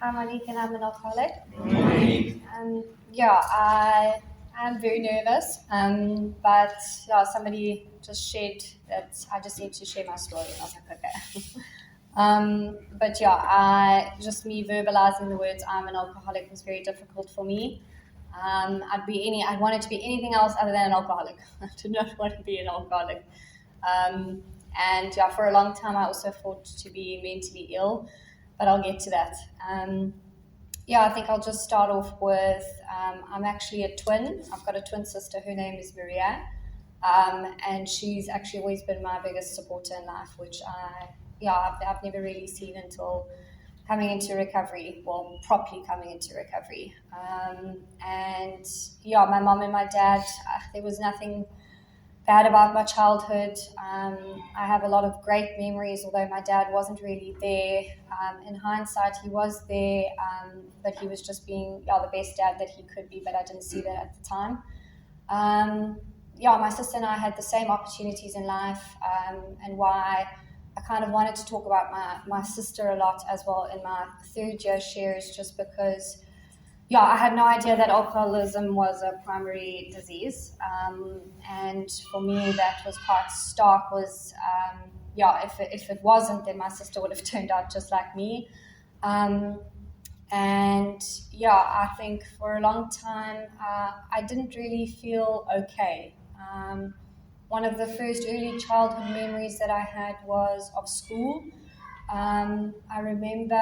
I'm Monique and I'm an alcoholic. Monique. I'm very nervous, but somebody just shared that I just need to share my story. I was like, okay. Just me verbalizing the words I'm an alcoholic was very difficult for me. I wanted to be anything else other than an alcoholic. I did not want to be an alcoholic. For a long time I also thought to be mentally ill, but I'll get to that. I think I'll just start off with, I'm actually a twin. I've got a twin sister. Her name is Maria. And she's actually always been my biggest supporter in life, which I've never really seen until coming into recovery, properly coming into recovery. My mom and my dad, there was nothing bad about my childhood. I have a lot of great memories, although my dad wasn't really there. In hindsight, he was there, but he was just being the best dad that he could be, but I didn't see that at the time. My sister and I had the same opportunities in life, and why I kind of wanted to talk about my sister a lot as well in my third year share is just because I had no idea that alcoholism was a primary disease. And for me, that was quite stark if it wasn't, then my sister would have turned out just like me. I think for a long time, I didn't really feel okay. One of the first early childhood memories that I had was of school. I remember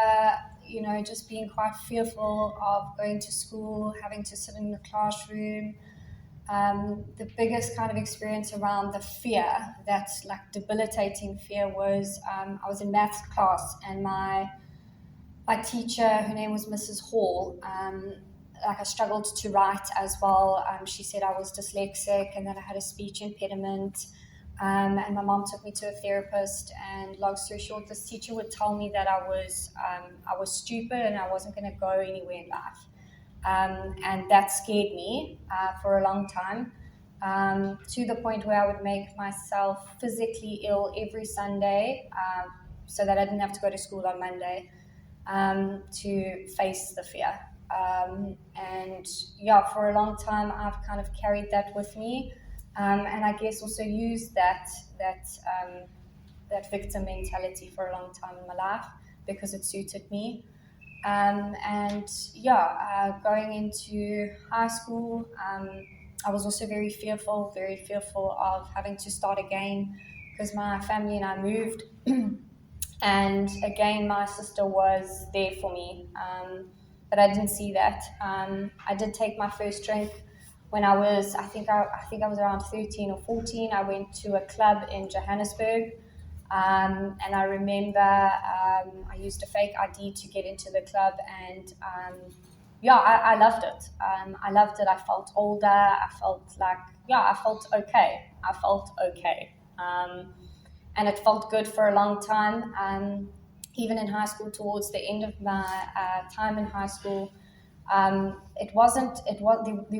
just being quite fearful of going to school, having to sit in the classroom. The biggest kind of experience around the fear, that's like debilitating fear, was I was in maths class and my teacher, her name was Mrs. Hall, I struggled to write as well. She said I was dyslexic and that I had a speech impediment. And my mom took me to a therapist, and long story short, this teacher would tell me that I was stupid and I wasn't going to go anywhere in life. And that scared me for a long time, to the point where I would make myself physically ill every Sunday so that I didn't have to go to school on Monday to face the fear. For a long time, I've kind of carried that with me. And I guess also used that victim mentality for a long time in my life because it suited me. Going into high school, I was also very fearful of having to start again because my family and I moved. And again, my sister was there for me, but I didn't see that. I did take my first drink when I was, I think I was around 13 or 14. I went to a club in Johannesburg, and I remember I used a fake ID to get into the club, and I loved it. I loved it. I felt older. I felt like, I felt okay. And it felt good for a long time. Even in high school, towards the end of my time in high school, there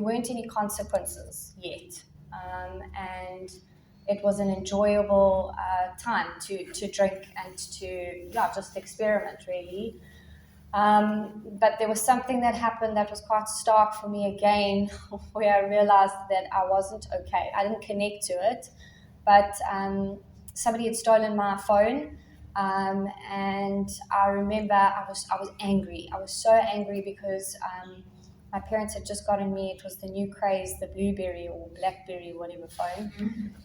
weren't any consequences yet, and it was an enjoyable time to drink and to just experiment really. But there was something that happened that was quite stark for me again, where I realized that I wasn't okay. I didn't connect to it, but somebody had stolen my phone. And I remember I was angry. I was so angry because my parents had just gotten me, it was the new craze, the Blueberry or Blackberry, whatever phone.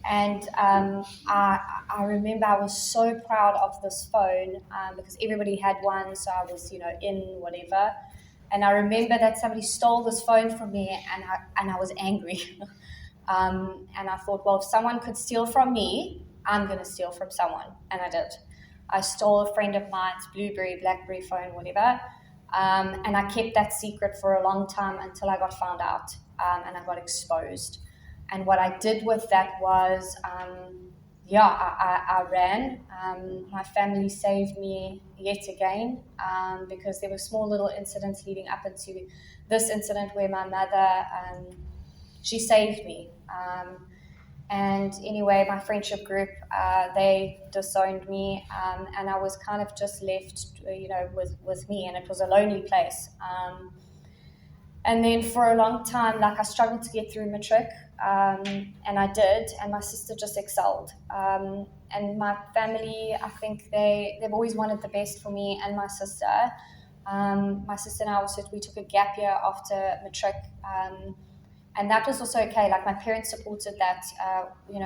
And I remember I was so proud of this phone because everybody had one, so I was, in whatever. And I remember that somebody stole this phone from me, and I was angry. And I thought, well, if someone could steal from me, I'm going to steal from someone. And I did. I stole a friend of mine's Blueberry, Blackberry phone, whatever. And I kept that secret for a long time until I got found out and I got exposed. And what I did with that was, I ran. My family saved me yet again because there were small little incidents leading up into this incident where my mother, she saved me. And anyway, my friendship group, they disowned me, and I was kind of just left, with me, and it was a lonely place. And then for a long time, like, I struggled to get through matric, and I did, and my sister just excelled. And my family, I think they've always wanted the best for me and my sister. My sister and I also, we took a gap year after matric, and that was also okay. Like, my parents supported that.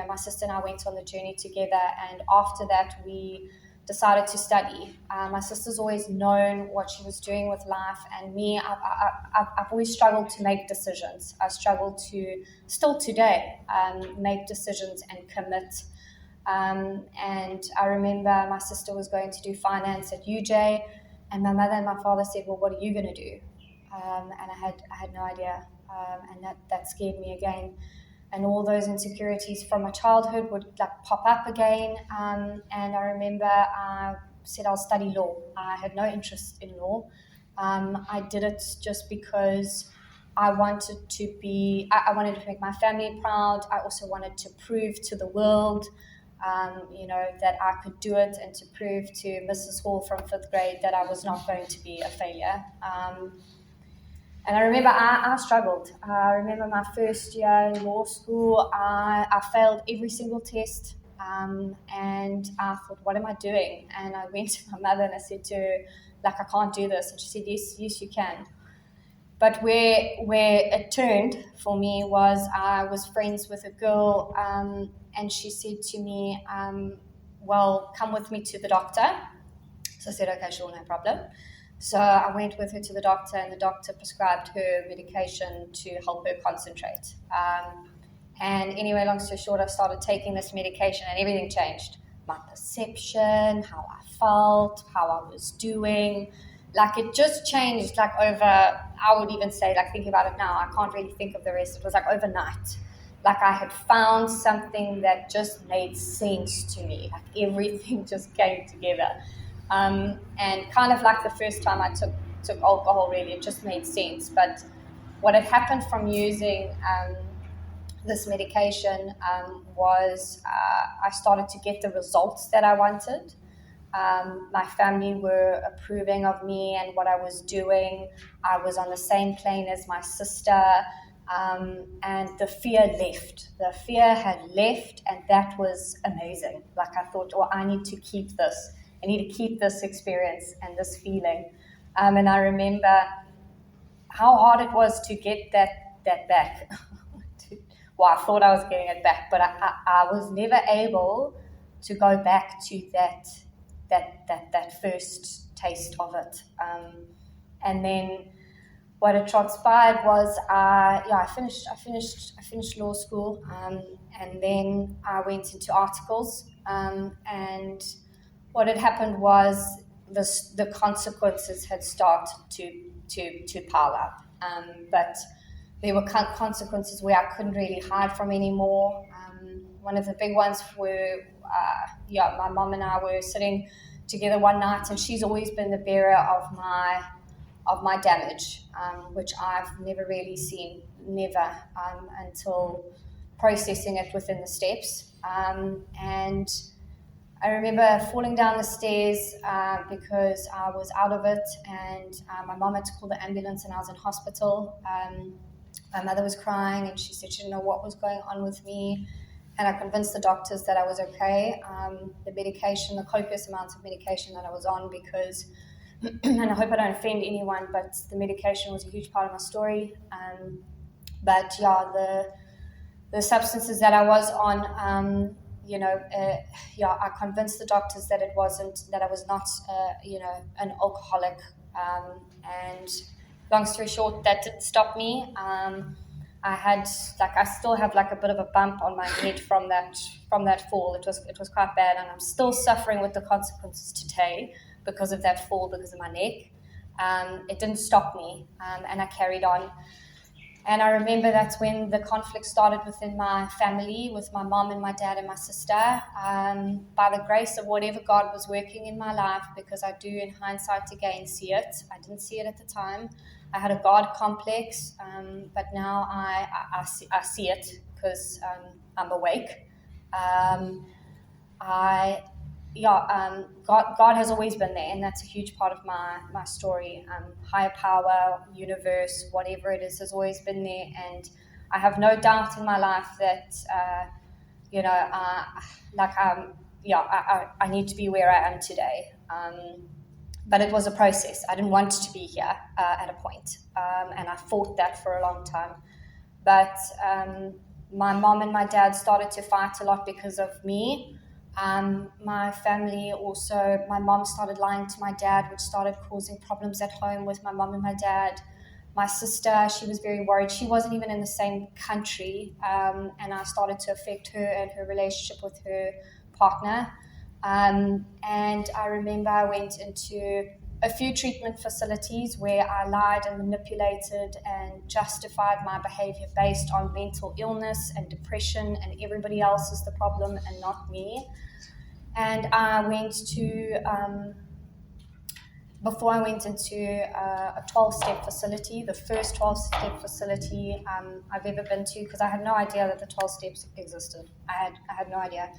My sister and I went on the journey together, and after that, we decided to study. My sister's always known what she was doing with life, and me, I've always struggled to make decisions. I struggle to, still today, make decisions and commit. And I remember my sister was going to do finance at UJ, and my mother and my father said, well, what are you going to do? And I had no idea, and that scared me again. And all those insecurities from my childhood would, like, pop up again. And I remember I said I'll study law. I had no interest in law. I did it just because I wanted to I wanted to make my family proud. I also wanted to prove to the world, that I could do it, and to prove to Mrs. Hall from 5th grade that I was not going to be a failure. And I remember I struggled. I remember my first year in law school, I failed every single test, and I thought, what am I doing? And I went to my mother and I said to her, like, I can't do this. And she said, yes, you can. But where it turned for me was I was friends with a girl, and she said to me, well, come with me to the doctor. So I said, okay, sure, no problem. So I went with her to the doctor, and the doctor prescribed her medication to help her concentrate. And anyway, long story short, I started taking this medication, and everything changed. My perception, how I felt, how I was doing. Like, it just changed, like, over, I would even say, like, thinking about it now, I can't really think of the rest. It was like overnight. Like, I had found something that just made sense to me. Like, everything just came together. And kind of like the first time I took alcohol, really, it just made sense. But what had happened from using this medication was I started to get the results that I wanted. My family were approving of me and what I was doing. I was on the same plane as my sister, and the fear left. The fear had left, and that was amazing. Like, I thought, well, I need to keep this. I need to keep this experience and this feeling. And I remember how hard it was to get that back. Well, I thought I was getting it back, but I was never able to go back to that first taste of it. And then what had transpired was, I finished law school, and then I went into articles, and what had happened was the consequences had started to pile up, but there were consequences where I couldn't really hide from anymore. One of the big ones were, my mom and I were sitting together one night, and she's always been the bearer of my damage, which I've never really seen, until processing it within the steps. And I remember falling down the stairs because I was out of it, and my mom had to call the ambulance, and I was in hospital. My mother was crying, and she said she didn't know what was going on with me, and I convinced the doctors that I was okay. The medication, the copious amounts of medication that I was on, because, and I hope I don't offend anyone, but the medication was a huge part of my story. But yeah, the substances that I was on, I convinced the doctors that I was not, an alcoholic. And long story short, that didn't stop me. I still have like a bit of a bump on my head from that fall. It was quite bad, and I'm still suffering with the consequences today because of that fall, because of my neck. It didn't stop me, and I carried on. And I remember that's when the conflict started within my family, with my mom and my dad and my sister. By the grace of whatever God was working in my life, because I do, in hindsight, again, see it. I didn't see it at the time. I had a God complex, but now I see it, because I'm awake. God has always been there, and that's a huge part of my story. Higher power, universe, whatever it is, has always been there, and I have no doubt in my life that I need to be where I am today. But it was a process. I didn't want to be here at a point, and I fought that for a long time. But my mom and my dad started to fight a lot because of me. My family also, my mom started lying to my dad, which started causing problems at home with my mom and my dad. My sister, she was very worried. She wasn't even in the same country, and I started to affect her and her relationship with her partner. And I remember I went into a few treatment facilities where I lied and manipulated and justified my behavior based on mental illness and depression, and everybody else is the problem and not me. And I went to, before I went into a 12-step facility, the first 12-step facility I've ever been to, because I had no idea that the 12 steps existed. I had no idea.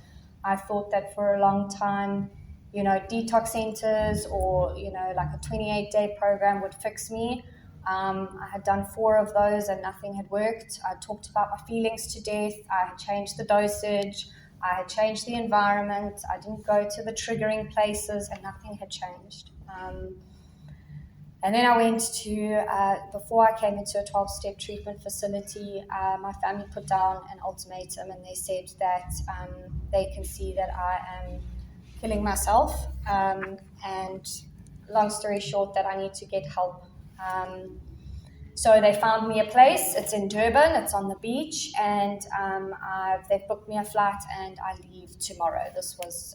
I thought that for a long time, detox centers or, like a 28-day program would fix me. I had done 4 of those and nothing had worked. I talked about my feelings to death. I had changed the dosage. I had changed the environment. I didn't go to the triggering places, and nothing had changed. And then I went to, before I came into a 12-step treatment facility, my family put down an ultimatum, and they said that they can see that I am killing myself. And long story short, that I need to get help. So they found me a place. It's in Durban. It's on the beach, and they've booked me a flight, and I leave tomorrow. This was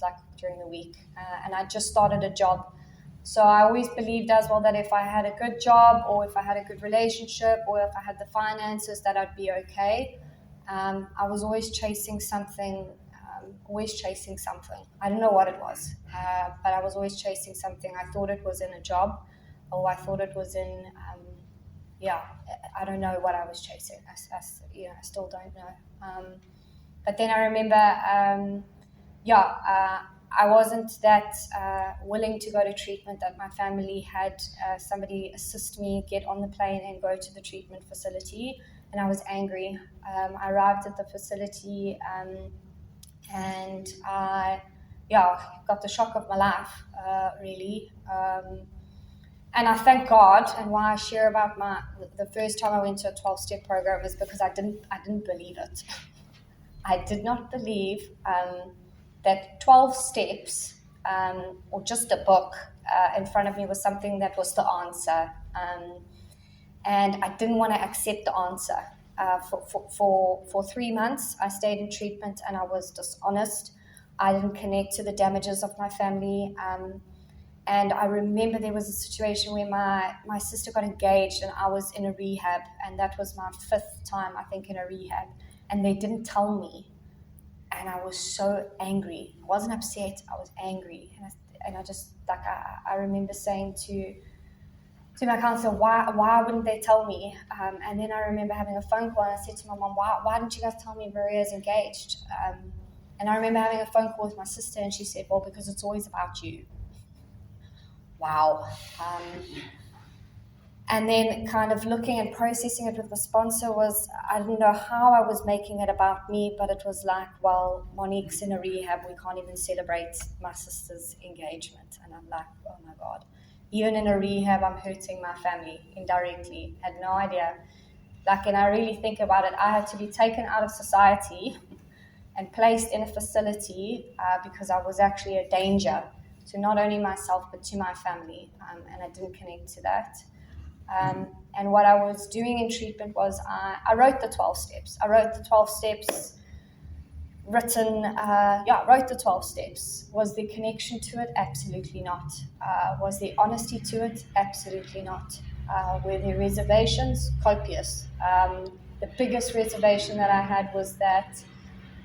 like during the week, and I just started a job. So I always believed as well that if I had a good job, or if I had a good relationship, or if I had the finances, that I'd be okay. I was always chasing something. I don't know what it was, but I was always chasing something. I thought it was in a job, or I thought it was in. I don't know what I was chasing. I still don't know. But then I remember, I wasn't that willing to go to treatment, that my family had somebody assist me get on the plane and go to the treatment facility, and I was angry. I arrived at the facility, and I got the shock of my life, really. And I thank God, and why I share about the first time I went to a 12-step program is because I didn't believe it. I did not believe that 12 steps or just a book in front of me was something that was the answer. And I didn't want to accept the answer. For 3 months, I stayed in treatment, and I was dishonest. I didn't connect to the damages of my family. And I remember there was a situation where my sister got engaged, and I was in a rehab, and that was my 5th time, I think, in a rehab. And they didn't tell me. And I was so angry. I wasn't upset, I was angry. And I just, like, I remember saying to my counselor, why wouldn't they tell me? And then I remember having a phone call, and I said to my mom, why didn't you guys tell me Maria's engaged? And I remember having a phone call with my sister, and she said, well, because it's always about you. Wow. And then kind of looking and processing it with the sponsor was, I didn't know how I was making it about me, but it was like, well, Monique's in a rehab. We can't even celebrate my sister's engagement. And I'm like, oh my God. Even in a rehab, I'm hurting my family indirectly. Had no idea. Like, and I really think about it, I had to be taken out of society and placed in a facility because I was actually a danger to not only myself, but to my family. And I didn't connect to that. And what I was doing in treatment was I wrote the 12 steps. I wrote the 12 steps wrote the 12 steps. Was the connection to it? Absolutely not. Was the honesty to it? Absolutely not. Were there reservations? Copious. The biggest reservation that I had was that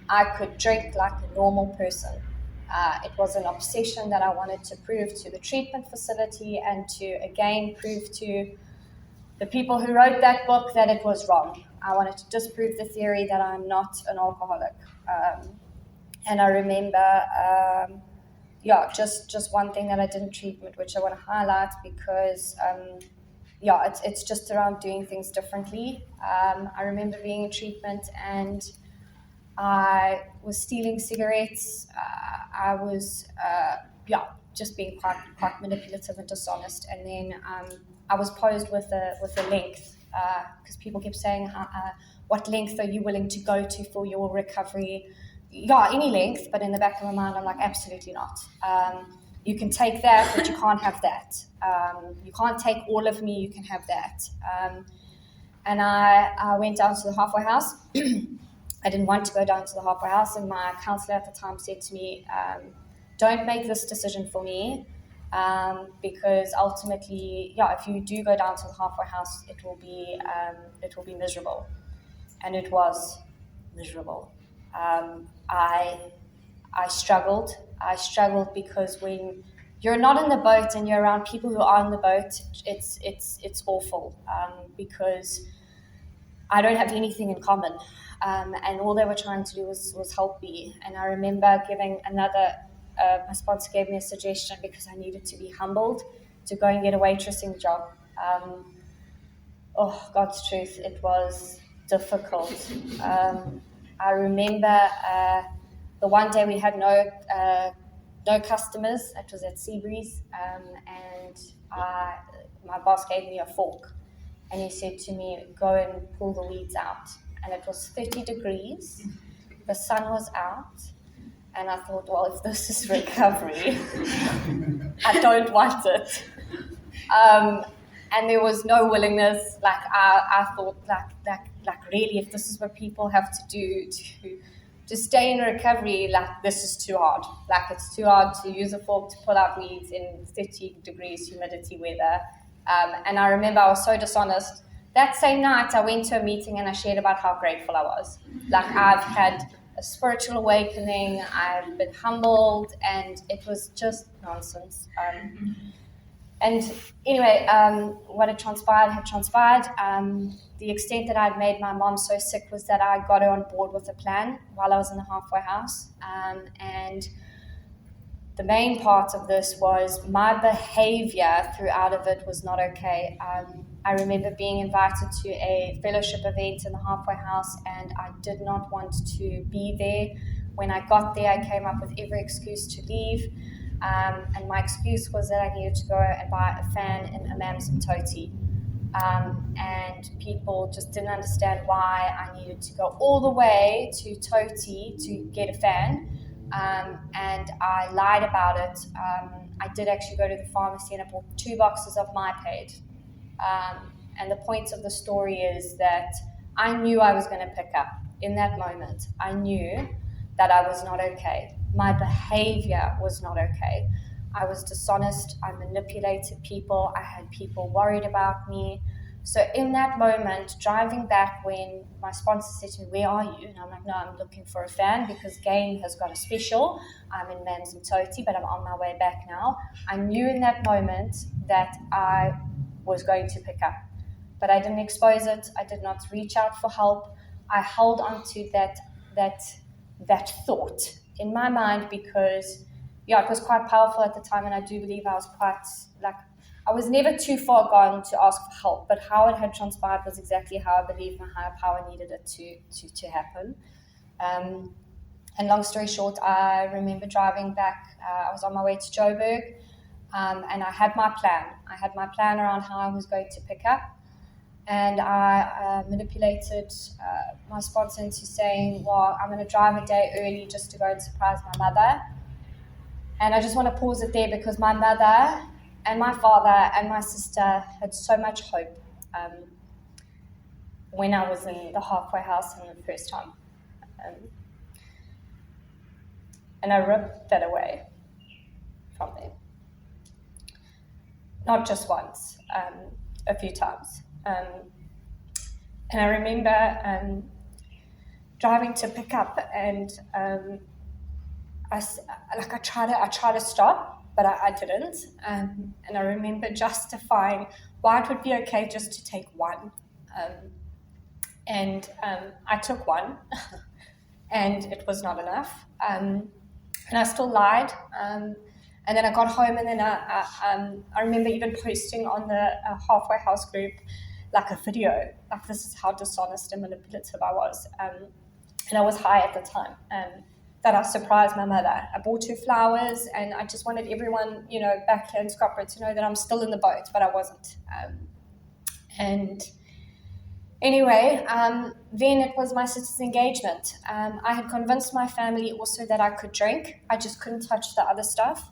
I could drink like a normal person. It was an obsession that I wanted to prove to the treatment facility and to, again, prove to the people who wrote that book that it was wrong. I wanted to disprove the theory that I'm not an alcoholic. And I remember, just one thing that I did in treatment, which I want to highlight because, it's just around doing things differently. I remember being in treatment and I was stealing cigarettes. I was, just being quite manipulative and dishonest. And then I was posed with a length because people kept saying, "What length are you willing to go to for your recovery?" Yeah, any length. But in the back of my mind, I'm like, absolutely not. You can take that, but you can't have that. You can't take all of me. You can have that. And I went down to the halfway house. I didn't want to go down to the halfway house, and my counselor at the time said to me, don't make this decision for me, because ultimately, if you do go down to the halfway house, it will be miserable. And it was miserable. I struggled. I struggled because when you're not in the boat and you're around people who are in the boat, it's awful, because I don't have anything in common. And all they were trying to do was help me. And I remember giving my sponsor gave me a suggestion because I needed to be humbled to go and get a waitressing job. God's truth, it was difficult. I remember the one day we had no customers. It was at Seabreeze, and my boss gave me a fork. And he said to me, go and pull the weeds out. And it was 30 degrees. The sun was out. And I thought, well, if this is recovery, I don't want it. And there was no willingness. Like, I thought, like really, if this is what people have to do to stay in recovery, like, this is too hard. Like, it's too hard to use a fork to pull out weeds in 30 degrees humidity weather. And I remember I was so dishonest. That same night, I went to a meeting and I shared about how grateful I was. Like, I've had a spiritual awakening, I've been humbled, and it was just nonsense. And anyway, what had transpired. The extent that I'd made my mom so sick was that I got her on board with a plan while I was in the halfway house. And the main part of this was my behavior throughout of it was not okay. I remember being invited to a fellowship event in the halfway house, and I did not want to be there. When I got there, I came up with every excuse to leave. And my excuse was that I needed to go and buy a fan in Imams and Toti. And people just didn't understand why I needed to go all the way to Toti to get a fan. And I lied about it. I did actually go to the pharmacy and I bought 2 boxes of MyPaid. And the point of the story is that I knew I was going to pick up. In that moment, I knew that I was not okay. My behavior was not okay. I was dishonest. I manipulated people. I had people worried about me. So in that moment, driving back, when my sponsor said to me, where are you? And I'm like, no, I'm looking for a fan because Gain has got a special. I'm in Mams and Toti, but I'm on my way back now. I knew in that moment that I was going to pick up, but I didn't expose it. I did not reach out for help. I held on to that thought in my mind because, it was quite powerful at the time, and I do believe I was I was never too far gone to ask for help, but how it had transpired was exactly how I believe my higher power needed it to happen. And long story short, I remember driving back. I was on my way to Joburg, and I had my plan. I had my plan around how I was going to pick up, and I manipulated my sponsor into saying, well, I'm going to drive a day early just to go and surprise my mother. And I just want to pause it there because my mother and my father and my sister had so much hope when I was in the halfway house in the first time. And I ripped that away from them. Not just once, a few times. And I remember driving to pick up, and I tried to stop, but I didn't. And I remember justifying why it would be okay just to take one. And I took one, and it was not enough. And I still lied. And then I got home, and then I remember even posting on the halfway house group like a video, like this is how dishonest and manipulative I was. And I was high at the time. That I surprised my mother. I bought her flowers, and I just wanted everyone, back here in Scotland to know that I'm still in the boat, but I wasn't. And anyway, then it was my sister's engagement. I had convinced my family also that I could drink. I just couldn't touch the other stuff.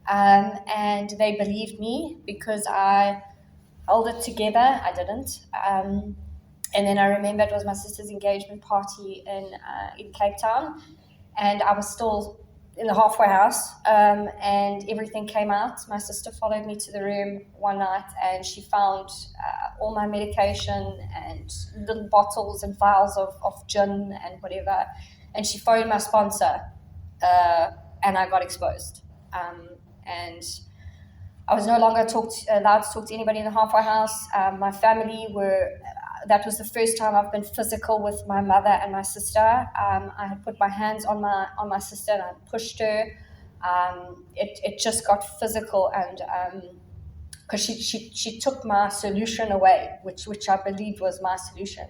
And they believed me because I held it together. I didn't. And then I remember it was my sister's engagement party in Cape Town, and I was still in the halfway house, and everything came out. My sister followed me to the room one night, and she found all my medication and little bottles and vials of gin and whatever, and she phoned my sponsor, and I got exposed. And I was no longer allowed to talk to anybody in the halfway house. My family that was the first time I've been physical with my mother and my sister. I had put my hands on my sister, and I pushed her. It just got physical, and because she took my solution away, which I believed was my solution,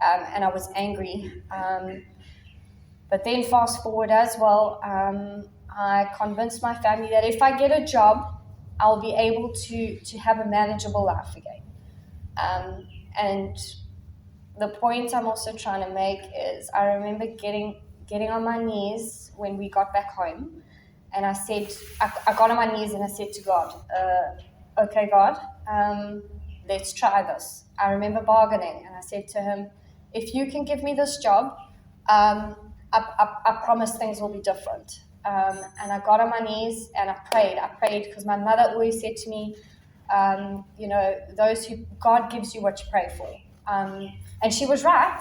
and I was angry. But then fast forward as well, I convinced my family that if I get a job, I'll be able to have a manageable life again. And the point I'm also trying to make is I remember getting on my knees when we got back home, and I said, I got on my knees and I said to God, okay, God, let's try this. I remember bargaining, and I said to him, if you can give me this job, I promise things will be different. And I got on my knees and I prayed because my mother always said to me, those who God gives you what you pray for. And she was right.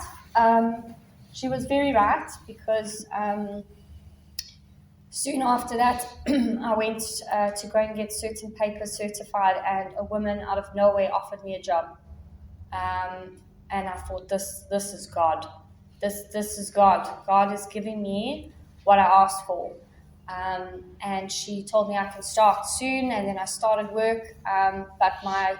She was very right, because soon after that, I went to go and get certain papers certified, and a woman out of nowhere offered me a job. And I thought, this is God. This is God. God is giving me what I asked for. And she told me I can start soon, and then I started work, but my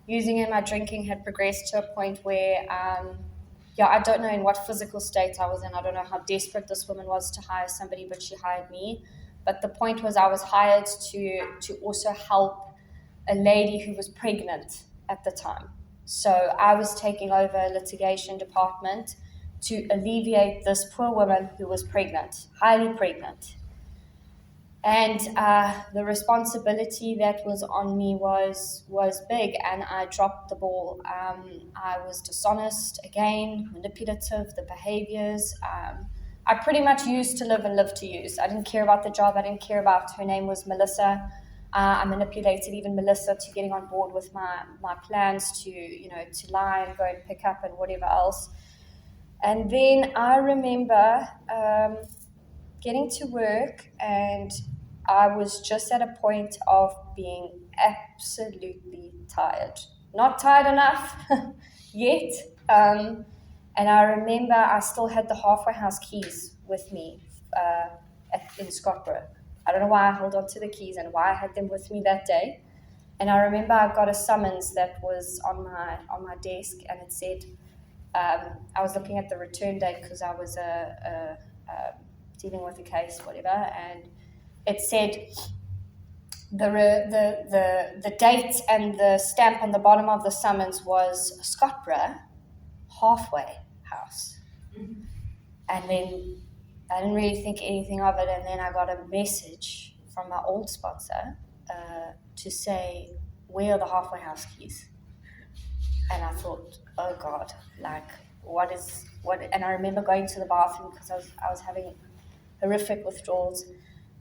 using and my drinking had progressed to a point where I don't know in what physical state I was in. I don't know how desperate this woman was to hire somebody, but she hired me. But the point was, I was hired to also help a lady who was pregnant at the time. So I was taking over a litigation department to alleviate this poor woman who was pregnant, highly pregnant. And the responsibility that was on me was big, and I dropped the ball. I was dishonest again, manipulative, the behaviors. I pretty much used to live and live to use. I didn't care about the job. I didn't care about, her name was Melissa. I manipulated even Melissa to getting on board with my plans to lie and go and pick up and whatever else. And then I remember getting to work, and I was just at a point of being absolutely tired. Not tired enough yet. And I remember I still had the halfway house keys with me in Scotland. I don't know why I held on to the keys and why I had them with me that day. And I remember I got a summons that was on my desk, and it said, I was looking at the return date because I was dealing with a case, whatever, and it said the date and the stamp on the bottom of the summons was Scotborough halfway house. And then I didn't really think anything of it, and then I got a message from my old sponsor to say, where are the halfway house keys? And I thought, oh God, like what? And I remember going to the bathroom because I was having horrific withdrawals,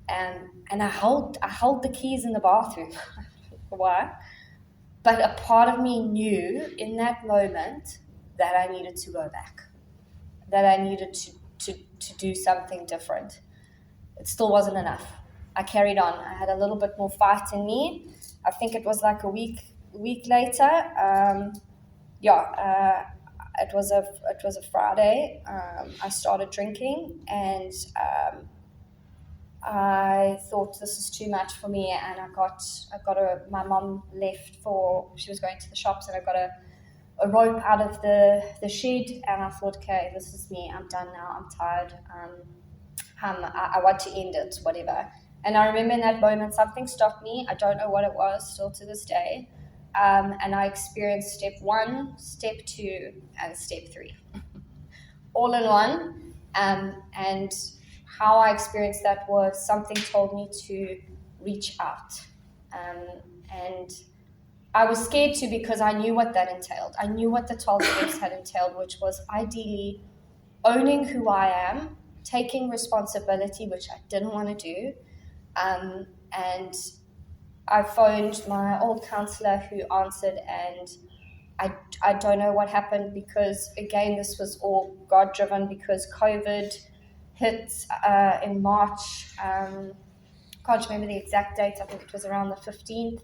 and I held the keys in the bathroom. Why? But a part of me knew in that moment that I needed to go back, that I needed to do something different. It still wasn't enough. I carried on. I had a little bit more fight in me. I think it was like a week later. it was a Friday. I started drinking, and I thought this is too much for me, and my mom left she was going to the shops, and I got a rope out of the shed, and I thought, okay, this is me, I'm done now, I'm tired, I want to end it, whatever. And I remember in that moment something stopped me. I don't know what it was still to this day, and I experienced step 1, step 2, and step 3 all in one. And how I experienced that was something told me to reach out, and I was scared to, because I knew what that entailed. I knew what the 12 steps had entailed, which was ideally owning who I am, taking responsibility, which I didn't want to do. And I phoned my old counselor, who answered, and I don't know what happened, because, again, this was all God-driven, because COVID hit in March. Can't remember the exact date. I think it was around the 15th.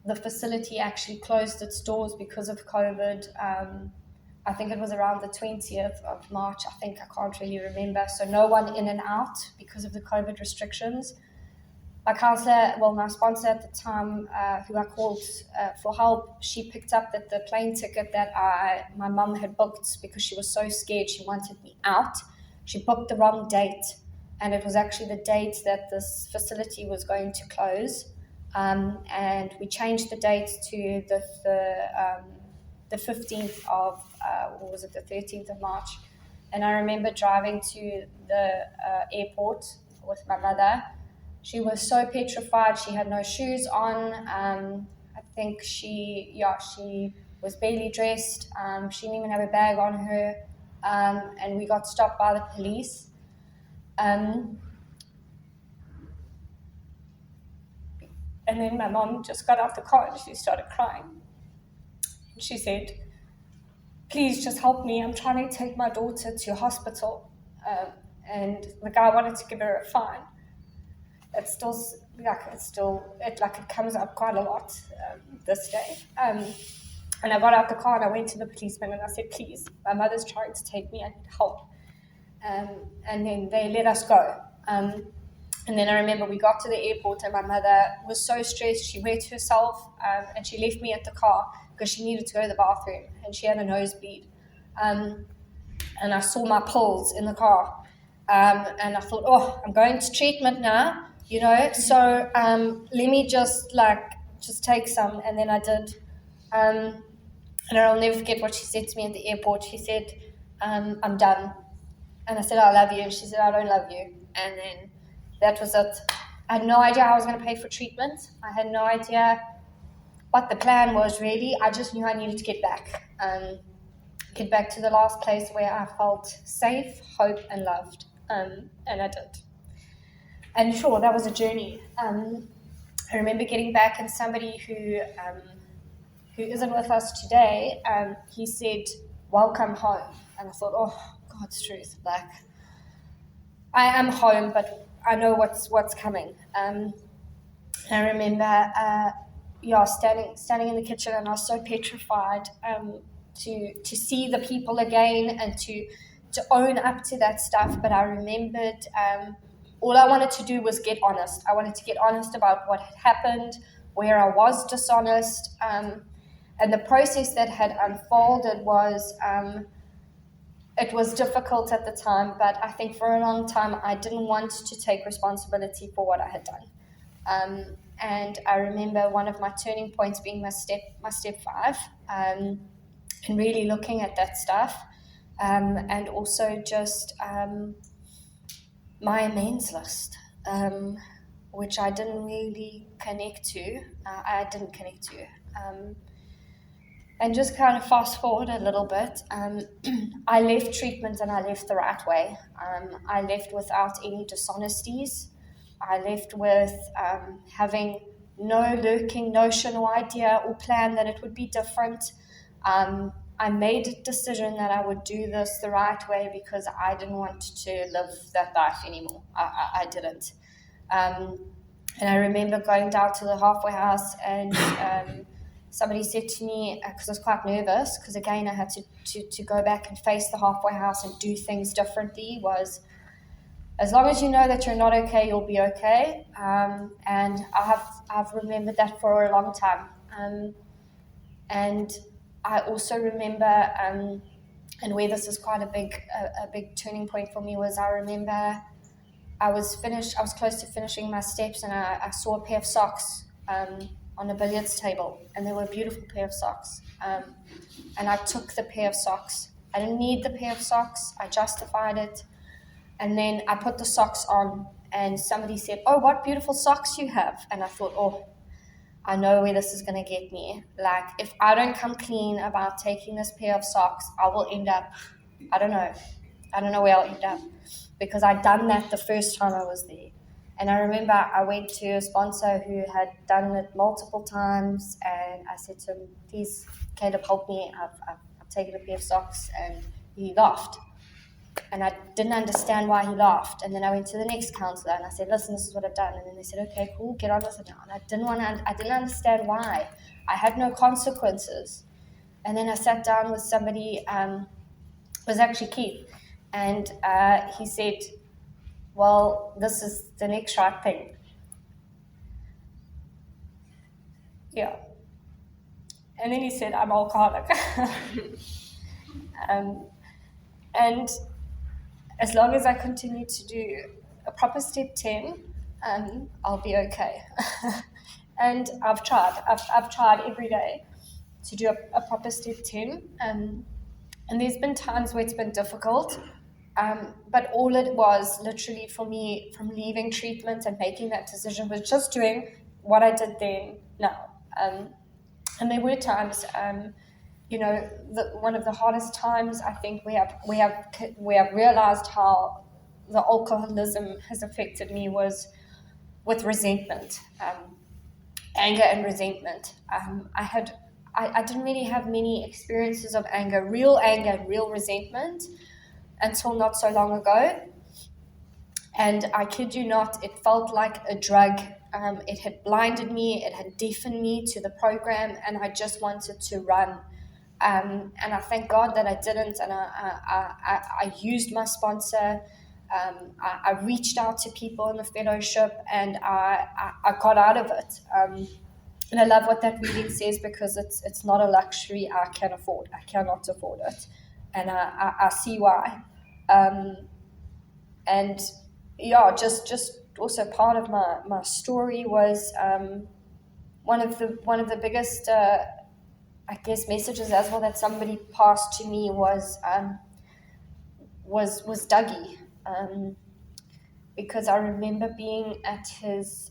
The facility actually closed its doors because of COVID. I think it was around the 20th of March. I can't really remember. So no one in and out because of the COVID restrictions. My counselor, my sponsor at the time, who I called for help, she picked up that the plane ticket that my mum had booked, because she was so scared, she wanted me out. She booked the wrong date, and it was actually the date that this facility was going to close. And we changed the date to the 15th of, or was it the 13th of March? And I remember driving to the airport with my mother. She was so petrified. She had no shoes on. I think she was barely dressed. She didn't even have a bag on her. And we got stopped by the police. And then my mom just got out the car and she started crying. And she said, "Please just help me. I'm trying to take my daughter to hospital." And the guy wanted to give her a fine. It comes up quite a lot this day. And I got out the car and I went to the policeman and I said, "Please, my mother's trying to take me. I need help." And then they let us go. And then I remember we got to the airport and my mother was so stressed. She wet herself and she left me at the car because she needed to go to the bathroom and she had a nosebleed. And I saw my pills in the car. And I thought, I'm going to treatment now, so let me just take some. And then I did. And I'll never forget what she said to me at the airport. She said, "I'm done." And I said, "I love you." And she said, "I don't love you." And then that was it. I had no idea how I was going to pay for treatment. I had no idea what the plan was, really. I just knew I needed to get back to the last place where I felt safe, hope, and loved. And I did. And sure, that was a journey. I remember getting back and somebody who isn't with us today, he said, "Welcome home." And I thought, oh, God's truth. I am home, but I know what's coming. I remember, standing in the kitchen, and I was so petrified to see the people again and to own up to that stuff. But I remembered all I wanted to do was get honest. I wanted to get honest about what had happened, where I was dishonest, and the process that had unfolded was. It was difficult at the time, but I think for a long time I didn't want to take responsibility for what I had done. And I remember one of my turning points being my step 5, and really looking at that stuff, and also just my amends list, which I didn't really connect to. And just kind of fast forward a little bit, I left treatment and I left the right way. I left without any dishonesties. I left with having no lurking notion or idea or plan that it would be different. I made a decision that I would do this the right way because I didn't want to live that life anymore. I didn't. And I remember going down to the halfway house and somebody said to me, because I was quite nervous, because again I had to go back and face the halfway house and do things differently, was as long as you know that you're not okay, you'll be okay. And I've remembered that for a long time. And I also remember, and where this is quite a big turning point for me, was I remember I was close to finishing my steps, and I saw a pair of socks on a billiards table, and they were a beautiful pair of socks. And I took the pair of socks. I didn't need the pair of socks. I justified it. And then I put the socks on, and somebody said, "Oh, what beautiful socks you have." And I thought, oh, I know where this is going to get me. Like, if I don't come clean about taking this pair of socks, I will end up, I don't know where I'll end up, because I'd done that the first time I was there. And I remember I went to a sponsor who had done it multiple times, and I said to him, "Please, Caleb, help me. I've taken a pair of socks." And he laughed. And I didn't understand why he laughed. And then I went to the next counselor and I said, "Listen, this is what I've done." And then they said, "Okay, cool, get on with it now." And I didn't understand why. I had no consequences. And then I sat down with somebody, it was actually Keith, and he said, "Well, this is the next right thing." Yeah. And then he said, "I'm alcoholic." And as long as I continue to do a proper step 10, I'll be okay. And I've tried. I've tried every day to do a proper step 10. And there's been times where it's been difficult. But all it was literally for me from leaving treatment and making that decision was just doing what I did then now. And there were times, one of the hardest times I think we have realized how the alcoholism has affected me was with resentment, anger and resentment. I didn't really have many experiences of real anger and real resentment until not so long ago. And I kid you not, it felt like a drug. It had blinded me, it had deafened me to the program, and I just wanted to run. And I thank God that I didn't, and I used my sponsor. I reached out to people in the fellowship, and I got out of it. And I love what that reading says, because it's not a luxury I can afford. I cannot afford it, and I see why. And yeah, just also part of my story was one of the biggest I guess messages as well that somebody passed to me was Dougie, because I remember being at his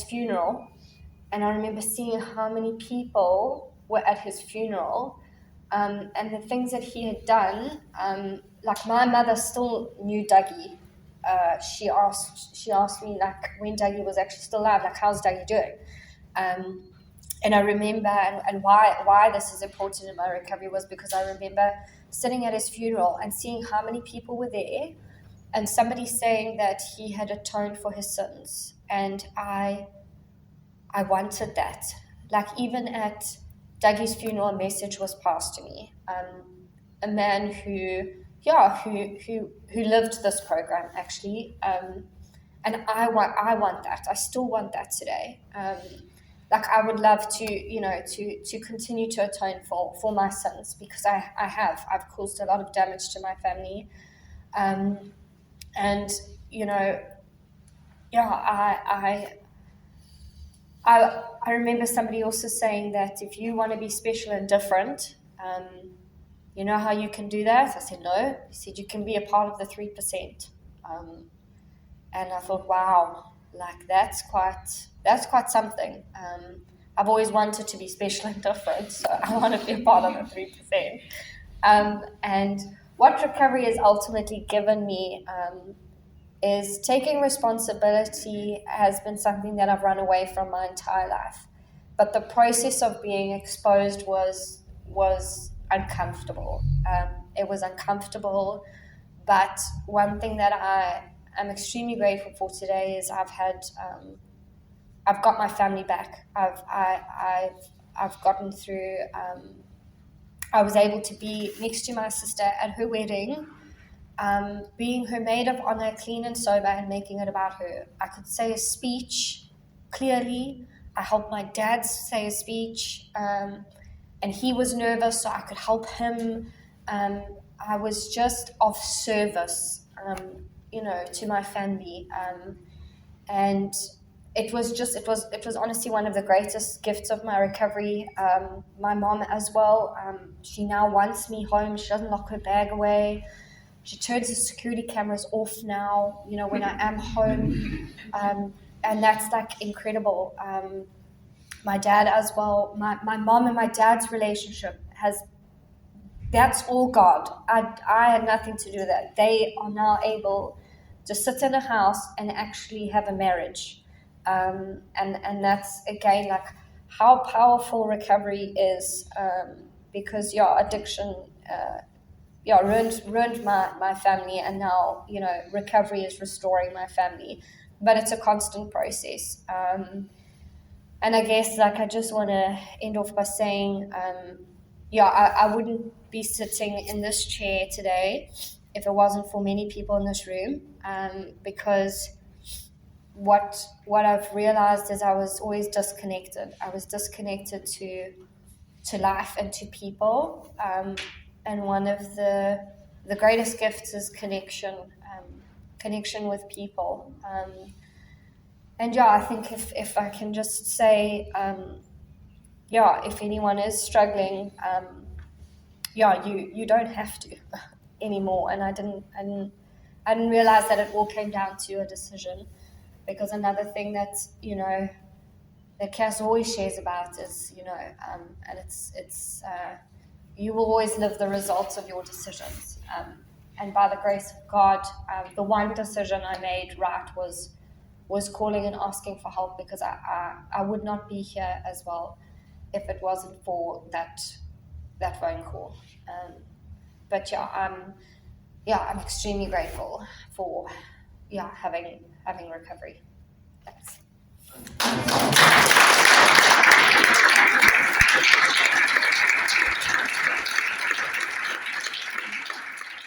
funeral, and I remember seeing how many people were at his funeral, and the things that he had done. Like, my mother still knew Dougie. She asked me, like, when Dougie was actually still alive, like, "How's Dougie doing?" And I remember, and why this is important in my recovery was because I remember sitting at his funeral and seeing how many people were there, and somebody saying that he had atoned for his sins. And I wanted that. Like, even at Dougie's funeral, a message was passed to me. A man who lived this program, actually. And I want that. I still want that today. Like, I would love to, to continue to atone for my sins, because I've caused a lot of damage to my family. And, I remember somebody also saying that if you want to be special and different, you know how you can do that? I said, no. He said, you can be a part of the 3%. And I thought, wow, like, that's quite something. I've always wanted to be special and different, so I want to be a part of the 3%. And what recovery has ultimately given me is taking responsibility has been something that I've run away from my entire life. But the process of being exposed was uncomfortable. It was uncomfortable, but one thing that I'm extremely grateful for today is I've got my family back. I've gotten through. I was able to be next to my sister at her wedding, being her maid of honor, clean and sober, and making it about her. I could say a speech clearly. I helped my dad say a speech, and he was nervous, so I could help him. I was just of service, to my family, and it was honestly one of the greatest gifts of my recovery. My mom as well. She now wants me home. She doesn't lock her bag away. She turns the security cameras off now, when I am home. And that's like incredible. My dad as well, my mom and my dad's relationship that's all God. I had nothing to do with that. They are now able to sit in a house and actually have a marriage. And that's, again, like how powerful recovery is, because, addiction, ruined my family, and now, recovery is restoring my family. But it's a constant process. And I guess, like, I just want to end off by saying, I wouldn't be sitting in this chair today if it wasn't for many people in this room, because what I've realized is I was always disconnected. I was disconnected to life and to people, and one of the greatest gifts is connection with people. And I think if I can just say, if anyone is struggling, you don't have to anymore. And I didn't realize that it all came down to a decision, because another thing that that Cass always shares about is and it's you will always live the results of your decisions. And by the grace of God, the one decision I made right was calling and asking for help, because I would not be here as well if it wasn't for that phone call. But I'm extremely grateful for having recovery. Thanks.